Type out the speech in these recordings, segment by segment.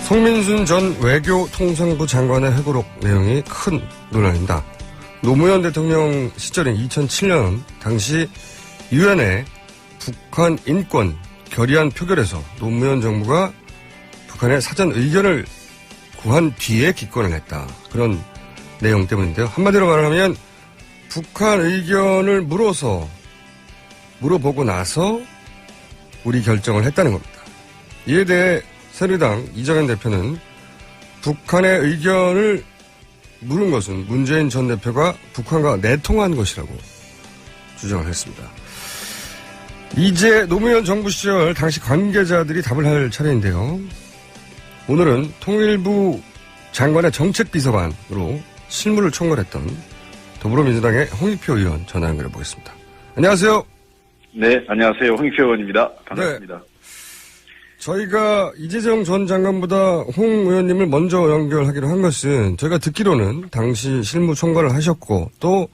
송민순 전 외교통상부 장관의 회고록 내용이 큰 논란입니다. 노무현 대통령 시절인 2007년 당시 유엔의 북한 인권 결의안 표결에서 노무현 정부가 북한의 사전 의견을 구한 뒤에 기권을 했다. 그런 내용 때문인데요. 한마디로 말하면 북한 의견을 물어보고 나서 우리 결정을 했다는 겁니다. 이에 대해 새누리당 이정현 대표는 북한의 의견을 물은 것은 문재인 전 대표가 북한과 내통한 것이라고 주장을 했습니다. 이제 노무현 정부 시절 당시 관계자들이 답을 할 차례인데요. 오늘은 통일부 장관의 정책비서관으로 실무를 총괄했던 더불어민주당의 홍익표 의원 전화 연결해 보겠습니다. 안녕하세요. 네, 안녕하세요. 홍익표 의원입니다. 반갑습니다. 네. 저희가 이재정 전 장관보다 홍 의원님을 먼저 연결하기로 한 것은 저희가 듣기로는 당시 실무 총괄을 하셨고 또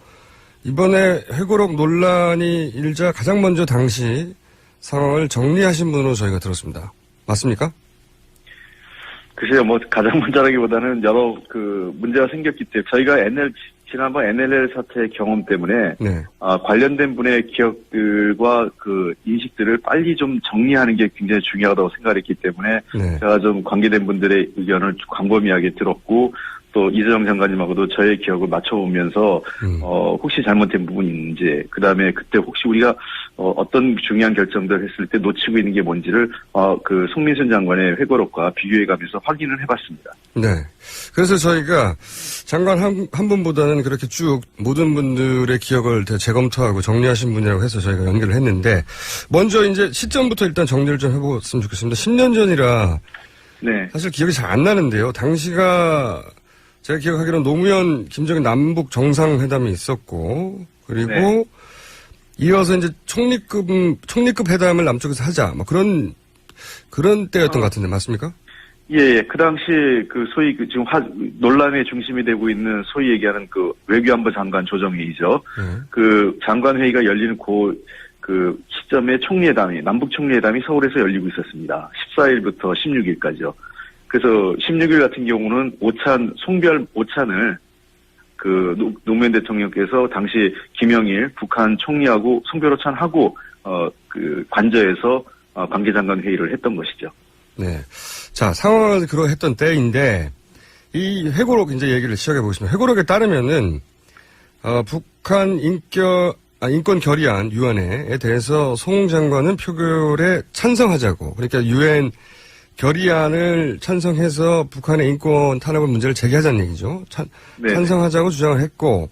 이번에 회고록 논란이 일자 가장 먼저 당시 상황을 정리하신 분으로 저희가 들었습니다. 맞습니까? 글쎄요, 가장 먼저라기보다는 여러 문제가 생겼기 때문에 저희가 지난번 NLL 사태 경험 때문에 네. 관련된 분의 기억들과 인식들을 빨리 좀 정리하는 게 굉장히 중요하다고 생각했기 때문에 네. 제가 좀 관계된 분들의 의견을 광범위하게 들었고 또 이재정 장관님하고도 저의 기억을 맞춰보면서 혹시 잘못된 부분이 있는지 그다음에 그때 혹시 우리가 어떤 중요한 결정들을 했을 때 놓치고 있는 게 뭔지를 송민순 장관의 회고록과 비교해가면서 확인을 해봤습니다. 네. 그래서 저희가 장관 한 분보다는 그렇게 쭉 모든 분들의 기억을 재검토하고 정리하신 분이라고 해서 저희가 연결을 했는데 먼저 이제 시점부터 일단 정리를 좀 해보았으면 좋겠습니다. 10년 전이라 네. 사실 기억이 잘 안 나는데요. 당시가 제가 기억하기로는 노무현, 김정일 남북 정상회담이 있었고, 그리고 네. 이어서 이제 총리급 회담을 남쪽에서 하자, 그런 때였던 것 같은데, 맞습니까? 예. 그 당시 소위 지금 논란의 중심이 되고 있는 소위 얘기하는 외교안보 장관 조정회의죠. 장관 회의가 열리는 시점에 남북 총리회담이 서울에서 열리고 있었습니다. 14일부터 16일까지요. 그래서 16일 같은 경우는 송별 오찬을 노무현 대통령께서 당시 김영일 북한 총리하고 송별 오찬하고 관저에서 관계장관 회의를 했던 것이죠. 네. 자, 상황을 그러했던 때인데 이 회고록 이제 얘기를 시작해 보겠습니다. 회고록에 따르면은 북한 인권 결의안 유엔에 대해서 송 장관은 표결에 찬성하자고 그러니까 유엔 결의안을 찬성해서 북한의 인권 탄압 문제를 제기하자는 얘기죠. 찬성하자고 주장을 했고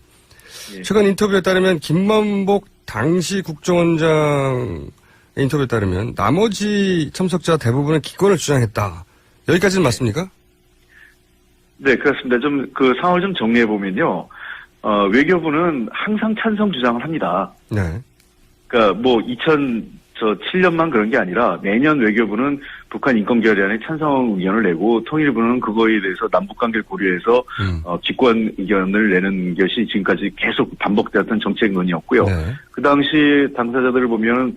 네. 최근 인터뷰에 따르면 김만복 당시 국정원장의 인터뷰에 따르면 나머지 참석자 대부분은 기권을 주장했다. 여기까지는 맞습니까? 네, 그렇습니다. 좀 상황을 좀 정리해 보면요. 외교부는 항상 찬성 주장을 합니다. 네. 그러니까 2007년만 그런 게 아니라 매년 외교부는 북한 인권결의안에 찬성 의견을 내고 통일부는 그거에 대해서 남북관계를 고려해서 기권 의견을 내는 것이 지금까지 계속 반복되었던 정책론이었고요. 네. 그 당시 당사자들을 보면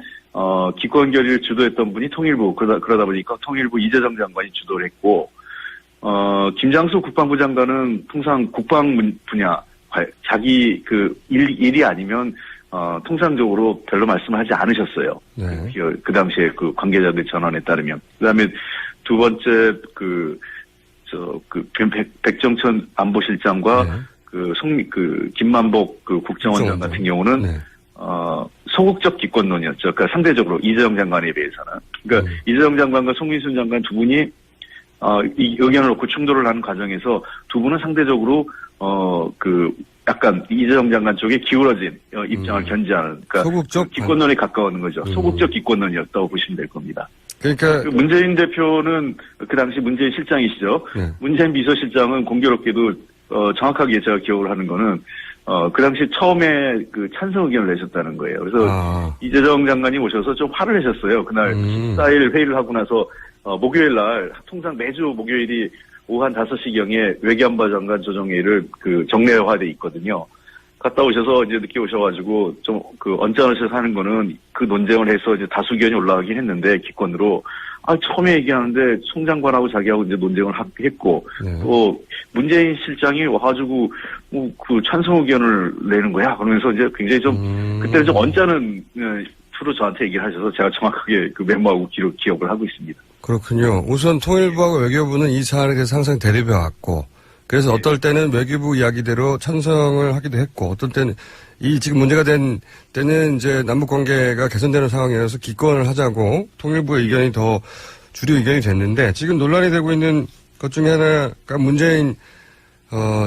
기권 결의를 주도했던 분이 통일부 그러다 보니까 통일부 이재정 장관이 주도를 했고 김장수 국방부 장관은 통상 국방 분야 자기 일이 아니면 통상적으로 별로 말씀을 하지 않으셨어요. 네. 그 당시에 관계자들 전언에 따르면. 그 다음에 두 번째, 백정천 안보실장과 네. 김만복 국정원장 같은 경우는, 네. 소극적 기권론이었죠. 그러니까 상대적으로 이재정 장관에 비해서는. 그러니까 이재정 장관과 송민순 장관 두 분이, 이 의견을 놓고 충돌을 하는 과정에서 두 분은 상대적으로, 약간 이재정 장관 쪽에 기울어진 입장을 견지하는 그러니까 소극적 기권론에 가까운 거죠. 소극적 기권론이었다고 보시면 될 겁니다. 그러니까 문재인 대표는 그 당시 문재인 실장이시죠. 네. 문재인 비서실장은 공교롭게도 정확하게 제가 기억을 하는 거는 그 당시 처음에 찬성 의견을 내셨다는 거예요. 그래서 이재정 장관이 오셔서 좀 화를 내셨어요. 그날 14일 회의를 하고 나서 목요일 날 통상 매주 목요일이 오후 한 5시경에 외교안보 장관 조정회의를 정례화돼 있거든요. 갔다 오셔서 이제 늦게 오셔가지고 좀 그 언짢으셔서 하는 거는 그 논쟁을 해서 이제 다수 의견이 올라가긴 했는데 기권으로 처음에 얘기하는데 송 장관하고 자기하고 이제 논쟁을 했고 또 문재인 실장이 와가지고 그 찬성 의견을 내는 거야 그러면서 이제 굉장히 좀 그때는 좀 언짢은 투로 저한테 얘기를 하셔서 제가 정확하게 그 메모하고 기억을 하고 있습니다. 그렇군요. 우선 통일부하고 외교부는 이 사안에 대해서 항상 대립해 왔고 그래서 네. 어떨 때는 외교부 이야기대로 찬성을 하기도 했고 어떤 때는 이 지금 문제가 된 때는 이제 남북 관계가 개선되는 상황이라서 기권을 하자고 통일부의 의견이 더 주류 의견이 됐는데 지금 논란이 되고 있는 것 중에 하나가 문재인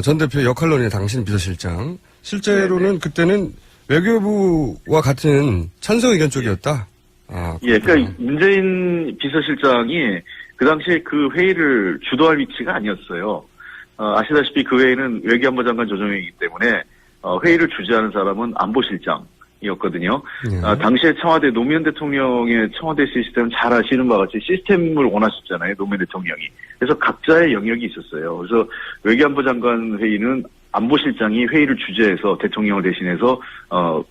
전 대표의 역할론이에요. 당신 비서실장. 실제로는 네네. 그때는 외교부와 같은 찬성 의견 쪽이었다. 예, 그러니까 문재인 비서실장이 그 당시에 그 회의를 주도할 위치가 아니었어요. 아시다시피 그 회의는 외교안보 장관 조정회의이기 때문에 회의를 주재하는 사람은 안보실장이었거든요. 당시에 청와대 노무현 대통령의 청와대 시스템 잘 아시는 바와 같이 시스템을 원하셨잖아요. 노무현 대통령이. 그래서 각자의 영역이 있었어요. 그래서 외교안보 장관 회의는 안보실장이 회의를 주재해서 대통령을 대신해서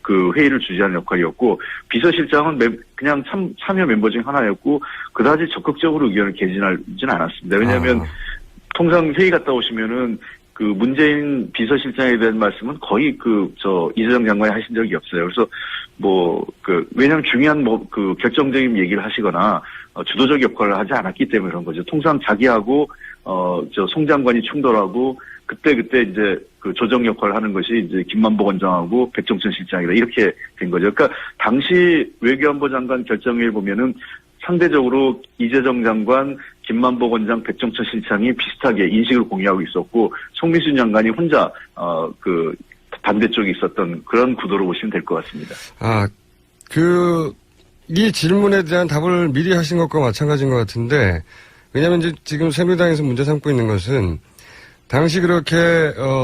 그 회의를 주재하는 역할이었고 비서실장은 그냥 참여 멤버 중 하나였고 그다지 적극적으로 의견을 개진하지는 않았습니다. 왜냐하면 통상 회의 갔다 오시면은 그 문재인 비서실장에 대한 말씀은 거의 이재정 장관이 하신 적이 없어요. 그래서 왜냐하면 중요한 그 결정적인 얘기를 하시거나 주도적 역할을 하지 않았기 때문에 그런 거죠. 통상 자기하고 송 장관이 충돌하고 그때 이제 그 조정 역할을 하는 것이 이제 김만복 원장하고 백정천 실장이다 이렇게 된 거죠. 그러니까 당시 외교안보 장관 결정회의를 보면은 상대적으로 이재정 장관, 김만복 원장, 백정천 실장이 비슷하게 인식을 공유하고 있었고 송미순 장관이 혼자 그 반대쪽에 있었던 그런 구도로 보시면 될 것 같습니다. 이 질문에 대한 답을 미리 하신 것과 마찬가지인 것 같은데 왜냐하면 이제 지금 새누리당에서 문제 삼고 있는 것은 당시 그렇게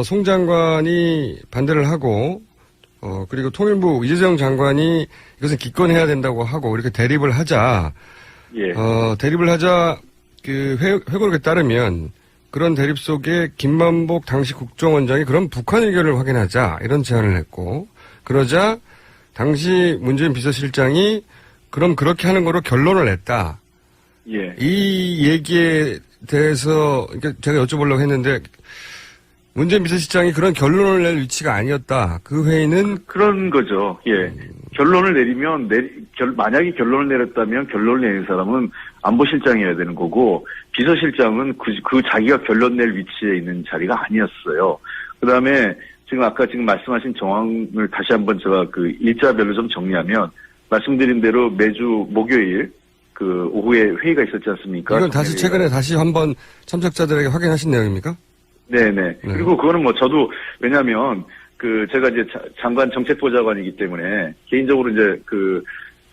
송 장관이 반대를 하고 그리고 통일부 이재정 장관이 이것은 기권해야 된다고 하고 이렇게 대립을 하자 대립을 하자 그 회고록에 따르면 그런 대립 속에 김만복 당시 국정원장이 그럼 북한 의견을 확인하자 이런 제안을 했고 그러자 당시 문재인 비서실장이 그럼 그렇게 하는 거로 결론을 냈다. 예. 이 얘기에 대해서 제가 여쭤보려고 했는데 문재인 비서실장이 그런 결론을 낼 위치가 아니었다. 그 회의는 그런 거죠. 예. 결론을 내리면 만약에 결론을 내렸다면 결론을 내린 사람은 안보실장이어야 되는 거고 비서실장은 그 자기가 결론 낼 위치에 있는 자리가 아니었어요. 그다음에 아까 말씀하신 정황을 다시 한번 제가 그 일자별로 좀 정리하면 말씀드린 대로 매주 목요일 그 오후에 회의가 있었지 않습니까? 이건 최근에 다시 한번 참석자들에게 확인하신 내용입니까? 네네. 그리고 그거는 저도 왜냐하면 제가 이제 장관 정책보좌관이기 때문에 개인적으로 이제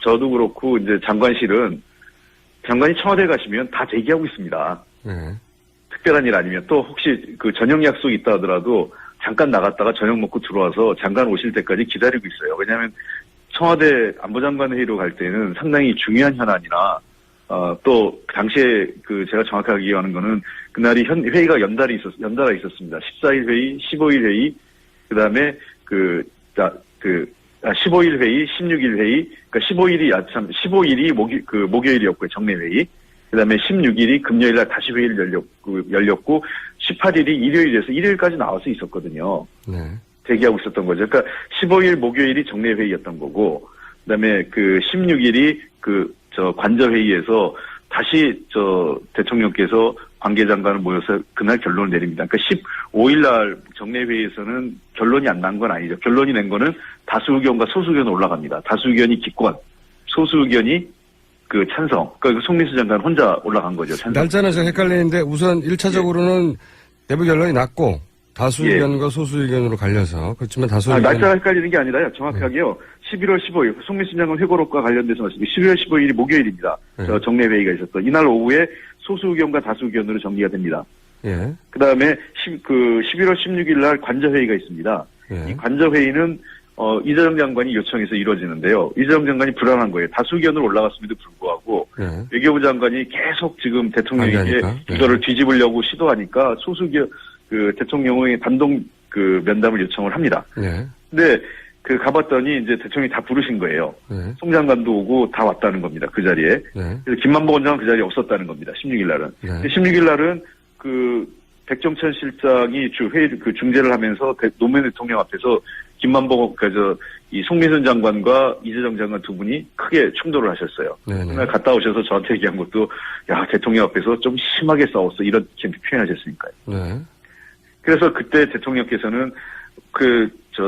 저도 그렇고 이제 장관실은 장관이 청와대 가시면 다 대기하고 있습니다. 특별한 일 아니면 또 혹시 저녁 약속이 있다 하더라도 잠깐 나갔다가 저녁 먹고 들어와서 장관 오실 때까지 기다리고 있어요. 왜냐하면 청와대 안보장관 회의로 갈 때는 상당히 중요한 현안이나 또 당시에 제가 정확하게 기억하는 거는 그날이 회의가 연달아 있었습니다. 14일 회의, 15일 회의, 그다음에 15일 회의, 16일 회의, 그러니까 15일이 목요일이었고요, 정례 회의. 그다음에 16일이 금요일 날 다시 회의를 열렸고 18일이 일요일에서 일요일까지 나와서 있었거든요. 대기하고 있었던 거죠. 그러니까 15일 목요일이 정례 회의였던 거고 그다음에 16일이 관저회의에서 다시 대통령께서 관계장관을 모여서 그날 결론을 내립니다. 그러니까 15일 날 정례회의에서는 결론이 안 난 건 아니죠. 결론이 낸 거는 다수 의견과 소수 의견으로 올라갑니다. 다수 의견이 기권, 소수 의견이 찬성. 그러니까 송민수 장관 혼자 올라간 거죠. 찬성. 날짜는 좀 헷갈리는데 우선 1차적으로는 내부 결론이 났고 다수 의견과 소수 의견으로 갈려서 그렇지만 다수 의견 날짜가 헷갈리는 게 아니라요. 정확하게요. 11월 15일 송민수 장관 회고록과 관련돼서 말씀드립니다. 11월 15일이 목요일입니다. 정례회의가 있었던 이날 오후에 소수 의견과 다수 의견으로 정리가 됩니다. 그다음에 11월 16일 날 관저회의가 있습니다. 이 관저회의는 이재정 장관이 요청해서 이루어지는데요. 이재정 장관이 불안한 거예요. 다수 의견으로 올라갔음에도 불구하고 외교부 장관이 계속 지금 대통령에게 이거를 뒤집으려고 시도하니까 소수 의견 대통령의 단독 면담을 요청을 합니다. 근데 가봤더니 이제 대통령이 다 부르신 거예요. 네. 송 장관도 오고 다 왔다는 겁니다. 그 자리에. 네. 그래서 김만복 원장은 그 자리에 없었다는 겁니다. 16일 날은. 네. 16일 날은 백정천 실장이 중재를 하면서 노무현 대통령 앞에서 김만복, 이 송민순 장관과 이재정 장관 두 분이 크게 충돌을 하셨어요. 네네. 그날 갔다 오셔서 저한테 얘기한 것도, 야, 대통령 앞에서 좀 심하게 싸웠어. 이렇게 표현하셨으니까요. 네. 그래서 그때 대통령께서는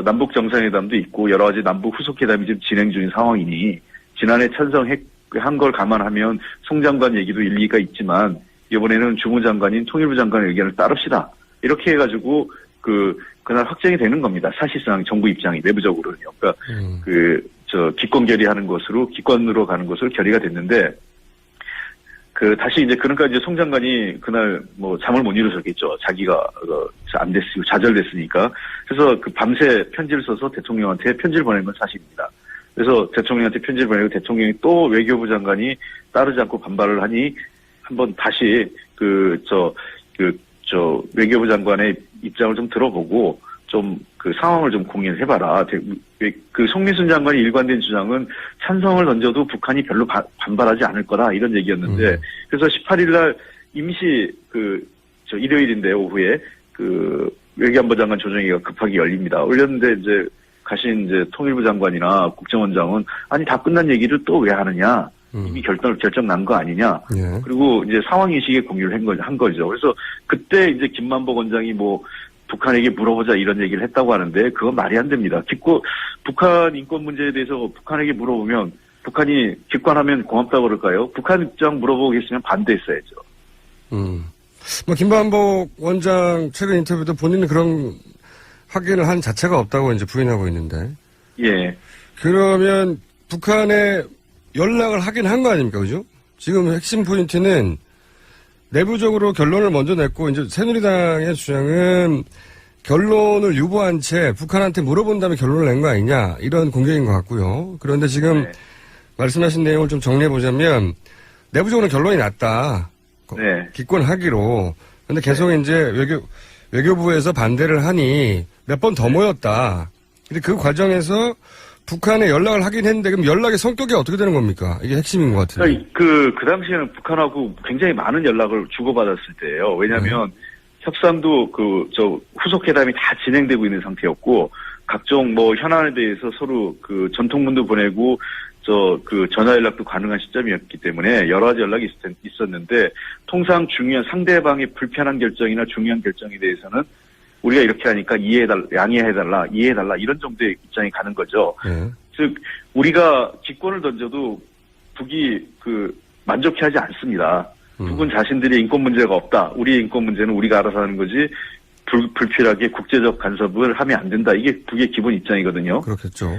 남북 정상회담도 있고 여러 가지 남북 후속회담이 지금 진행 중인 상황이니 지난해 찬성한 걸 감안하면 송 장관 얘기도 일리가 있지만 이번에는 주무장관인 통일부 장관의 의견을 따릅시다. 이렇게 해가지고 그날 확정이 되는 겁니다. 사실상 정부 입장이 내부적으로는요. 그러니까 기권 결의하는 것으로 기권으로 가는 것으로 결의가 됐는데 다시 이제 그러니까 이제 송 장관이 그날 뭐 잠을 못 이루셨겠죠. 자기가 안 됐으고 좌절됐으니까. 그래서 밤새 편지를 써서 대통령한테 편지를 보낸 건 사실입니다. 그래서 대통령한테 편지를 보내고 대통령이 또 외교부 장관이 따르지 않고 반발을 하니 한번 다시 외교부 장관의 입장을 좀 들어보고 좀 상황을 좀 공유해봐라. 송민순 장관이 일관된 주장은 찬성을 던져도 북한이 별로 반발하지 않을 거다 이런 얘기였는데 그래서 18일날 임시 일요일인데 오후에 외교안보 장관 조정회의가 급하게 열립니다. 열렸는데 이제 가신 이제 통일부 장관이나 국정원장은 아니 다 끝난 얘기를 또 왜 하느냐. 이미 결정 난 거 아니냐. 예. 그리고 이제 상황인식에 공유를 한 거죠. 그래서 그때 이제 김만복 원장이 북한에게 물어보자 이런 얘기를 했다고 하는데 그건 말이 안 됩니다. 북한 인권 문제에 대해서 북한에게 물어보면 북한이 기권하면 고맙다고 그럴까요? 북한 입장 물어보겠으면 반대했어야죠. 김만복 원장 최근 인터뷰도 본인은 그런 확인을 한 자체가 없다고 이제 부인하고 있는데. 예. 그러면 북한에 연락을 하긴 한 거 아닙니까? 그죠? 지금 핵심 포인트는 내부적으로 결론을 먼저 냈고, 이제 새누리당의 주장은 결론을 유보한 채 북한한테 물어본 다음에 결론을 낸 거 아니냐, 이런 공격인 것 같고요. 그런데 지금 네. 말씀하신 내용을 좀 정리해보자면, 내부적으로 결론이 났다. 네. 기권하기로. 근데 계속 이제 외교부에서 반대를 하니 몇 번 더 모였다. 근데 그 과정에서 북한에 연락을 하긴 했는데 그럼 연락의 성격이 어떻게 되는 겁니까? 이게 핵심인 것 같은데. 그 당시에는 북한하고 굉장히 많은 연락을 주고받았을 때예요. 왜냐하면 협상도 후속회담이 다 진행되고 있는 상태였고 각종 현안에 대해서 서로 전통문도 보내고 전화 연락도 가능한 시점이었기 때문에 여러 가지 연락이 있었는데 통상 중요한 상대방의 불편한 결정이나 중요한 결정에 대해서는 우리가 이렇게 하니까 양해해달라, 이해해달라, 이런 정도의 입장이 가는 거죠. 즉, 우리가 기권을 던져도 북이 만족해하지 않습니다. 북은 자신들의 인권 문제가 없다. 우리의 인권 문제는 우리가 알아서 하는 거지, 불필요하게 국제적 간섭을 하면 안 된다. 이게 북의 기본 입장이거든요. 그렇겠죠.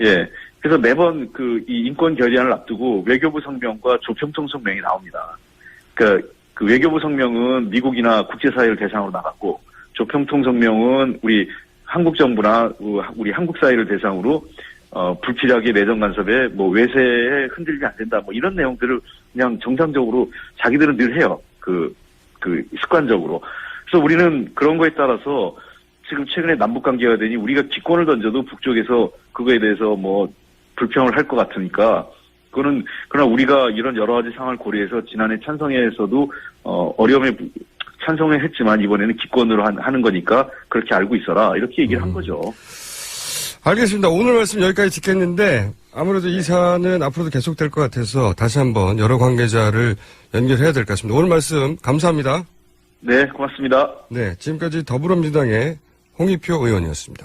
예. 그래서 매번 이 인권 결의안을 앞두고 외교부 성명과 조평통 성명이 나옵니다. 그 외교부 성명은 미국이나 국제사회를 대상으로 나갔고, 조평통 성명은 우리 한국 정부나 우리 한국 사회를 대상으로 불필요하게 내정 간섭에 외세에 흔들리면 안 된다 이런 내용들을 그냥 정상적으로 자기들은 늘 해요. 습관적으로. 그래서 우리는 그런 거에 따라서 지금 최근에 남북 관계가 되니 우리가 기권을 던져도 북쪽에서 그거에 대해서 불평을 할 것 같으니까 그러나 우리가 이런 여러 가지 상황을 고려해서 지난해 찬성회에서도 어려움에 찬성을 했지만 이번에는 기권으로 하는 거니까 그렇게 알고 있어라. 이렇게 얘기를 한 거죠. 알겠습니다. 오늘 말씀 여기까지 듣겠는데 아무래도 이 사안은 앞으로도 계속될 것 같아서 다시 한번 여러 관계자를 연결해야 될 것 같습니다. 오늘 말씀 감사합니다. 네, 고맙습니다. 네, 지금까지 더불어민주당의 홍익표 의원이었습니다.